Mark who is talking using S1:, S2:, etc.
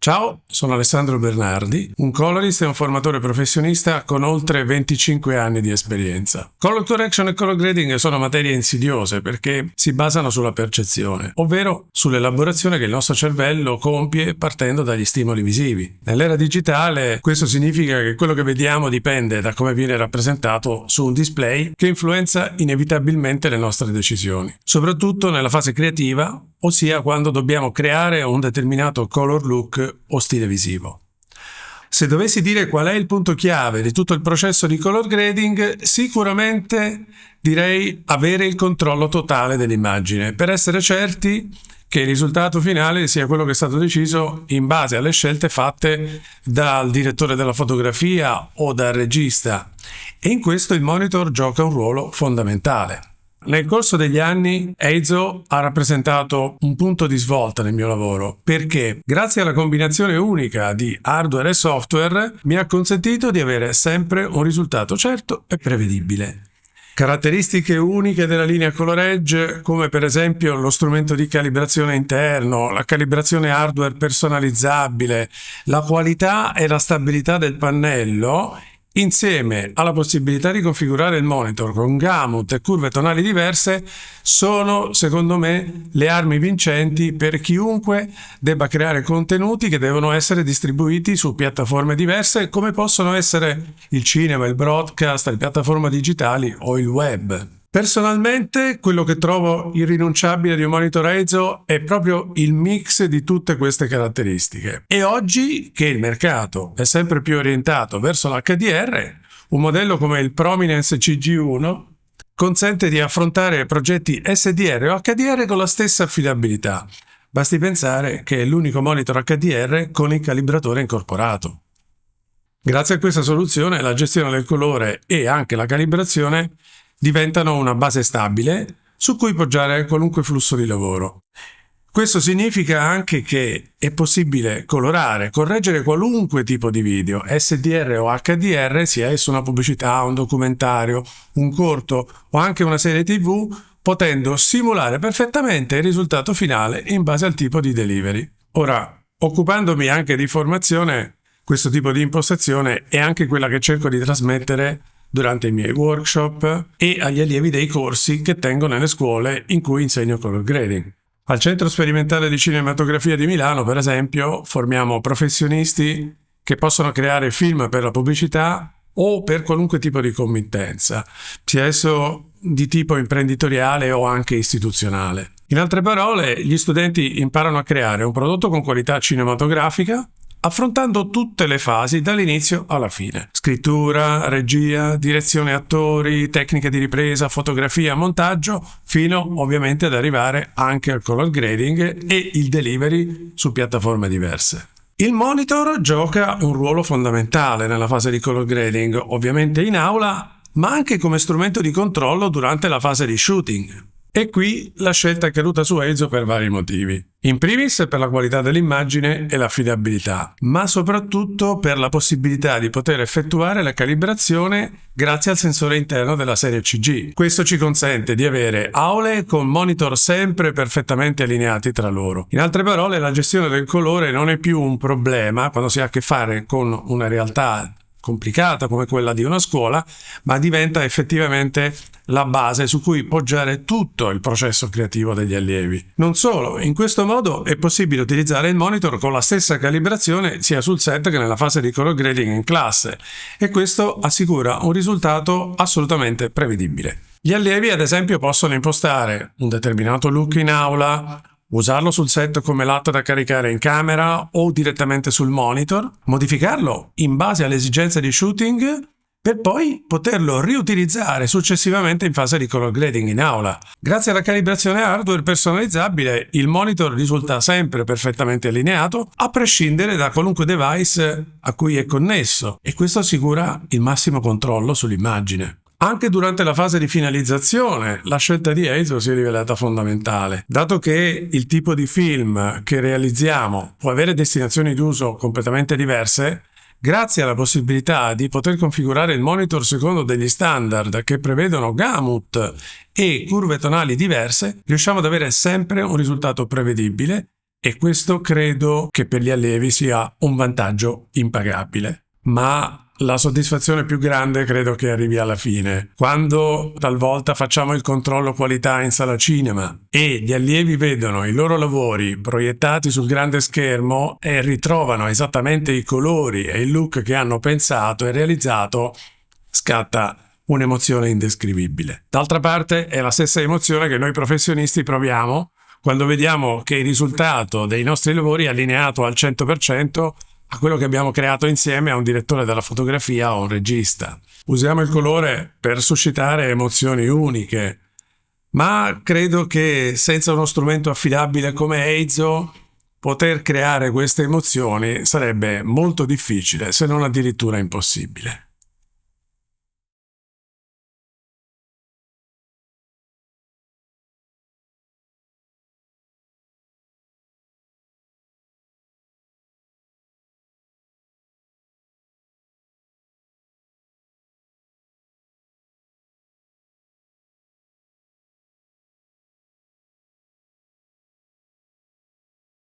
S1: Ciao, sono Alessandro Bernardi, un colorist e un formatore professionista con oltre 25 anni di esperienza. Color correction e color grading sono materie insidiose perché si basano sulla percezione, ovvero sull'elaborazione che il nostro cervello compie partendo dagli stimoli visivi. Nell'era digitale questo significa che quello che vediamo dipende da come viene rappresentato su un display che influenza inevitabilmente le nostre decisioni, soprattutto nella fase creativa, ossia quando dobbiamo creare un determinato color look o stile visivo. Se dovessi dire qual è il punto chiave di tutto il processo di color grading, sicuramente direi avere il controllo totale dell'immagine, per essere certi che il risultato finale sia quello che è stato deciso in base alle scelte fatte dal direttore della fotografia o dal regista, e in questo il monitor gioca un ruolo fondamentale. Nel corso degli anni Eizo ha rappresentato un punto di svolta nel mio lavoro perché, grazie alla combinazione unica di hardware e software, mi ha consentito di avere sempre un risultato certo e prevedibile. Caratteristiche uniche della linea Color Edge, come per esempio lo strumento di calibrazione interno, la calibrazione hardware personalizzabile, la qualità e la stabilità del pannello, insieme alla possibilità di configurare il monitor con gamut e curve tonali diverse, sono, secondo me, le armi vincenti per chiunque debba creare contenuti che devono essere distribuiti su piattaforme diverse, come possono essere il cinema, il broadcast, le piattaforme digitali o il web. Personalmente, quello che trovo irrinunciabile di un monitor Eizo è proprio il mix di tutte queste caratteristiche. E oggi, che il mercato è sempre più orientato verso l'HDR, un modello come il Prominence CG1 consente di affrontare progetti SDR o HDR con la stessa affidabilità. Basti pensare che è l'unico monitor HDR con il calibratore incorporato. Grazie a questa soluzione, la gestione del colore e anche la calibrazione diventano una base stabile su cui poggiare qualunque flusso di lavoro. Questo significa anche che è possibile colorare e correggere qualunque tipo di video, SDR o HDR, sia esso una pubblicità, un documentario, un corto o anche una serie TV, potendo simulare perfettamente il risultato finale in base al tipo di delivery. Ora, occupandomi anche di formazione, questo tipo di impostazione è anche quella che cerco di trasmettere durante i miei workshop e agli allievi dei corsi che tengo nelle scuole in cui insegno color grading. Al Centro Sperimentale di Cinematografia di Milano, per esempio, formiamo professionisti che possono creare film per la pubblicità o per qualunque tipo di committenza, sia esso di tipo imprenditoriale o anche istituzionale. In altre parole, gli studenti imparano a creare un prodotto con qualità cinematografica, affrontando tutte le fasi dall'inizio alla fine: scrittura, regia, direzione attori, tecniche di ripresa, fotografia, montaggio, fino ovviamente ad arrivare anche al color grading e il delivery su piattaforme diverse. Il monitor gioca un ruolo fondamentale nella fase di color grading, ovviamente in aula, ma anche come strumento di controllo durante la fase di shooting. E qui la scelta è caduta su Eizo per vari motivi. In primis per la qualità dell'immagine e l'affidabilità, ma soprattutto per la possibilità di poter effettuare la calibrazione grazie al sensore interno della serie CG. Questo ci consente di avere aule con monitor sempre perfettamente allineati tra loro. In altre parole, la gestione del colore non è più un problema quando si ha a che fare con una realtà complicata come quella di una scuola, ma diventa effettivamente la base su cui poggiare tutto il processo creativo degli allievi. Non solo, in questo modo è possibile utilizzare il monitor con la stessa calibrazione sia sul set che nella fase di color grading in classe, e questo assicura un risultato assolutamente prevedibile. Gli allievi, ad esempio, possono impostare un determinato look in aula, usarlo sul set come latta da caricare in camera o direttamente sul monitor, modificarlo in base alle esigenze di shooting per poi poterlo riutilizzare successivamente in fase di color grading in aula. Grazie alla calibrazione hardware personalizzabile, il monitor risulta sempre perfettamente allineato a prescindere da qualunque device a cui è connesso, e questo assicura il massimo controllo sull'immagine. Anche durante la fase di finalizzazione, la scelta di Eizo si è rivelata fondamentale, dato che il tipo di film che realizziamo può avere destinazioni d'uso completamente diverse. Grazie alla possibilità di poter configurare il monitor secondo degli standard che prevedono gamut e curve tonali diverse, riusciamo ad avere sempre un risultato prevedibile e questo credo che per gli allievi sia un vantaggio impagabile. Ma la soddisfazione più grande credo che arrivi alla fine, quando talvolta facciamo il controllo qualità in sala cinema e gli allievi vedono i loro lavori proiettati sul grande schermo e ritrovano esattamente i colori e il look che hanno pensato e realizzato, scatta un'emozione indescrivibile. D'altra parte è la stessa emozione che noi professionisti proviamo quando vediamo che il risultato dei nostri lavori è allineato al 100% a quello che abbiamo creato insieme a un direttore della fotografia o un regista. Usiamo il colore per suscitare emozioni uniche, ma credo che senza uno strumento affidabile come Eizo poter creare queste emozioni sarebbe molto difficile, se non addirittura impossibile.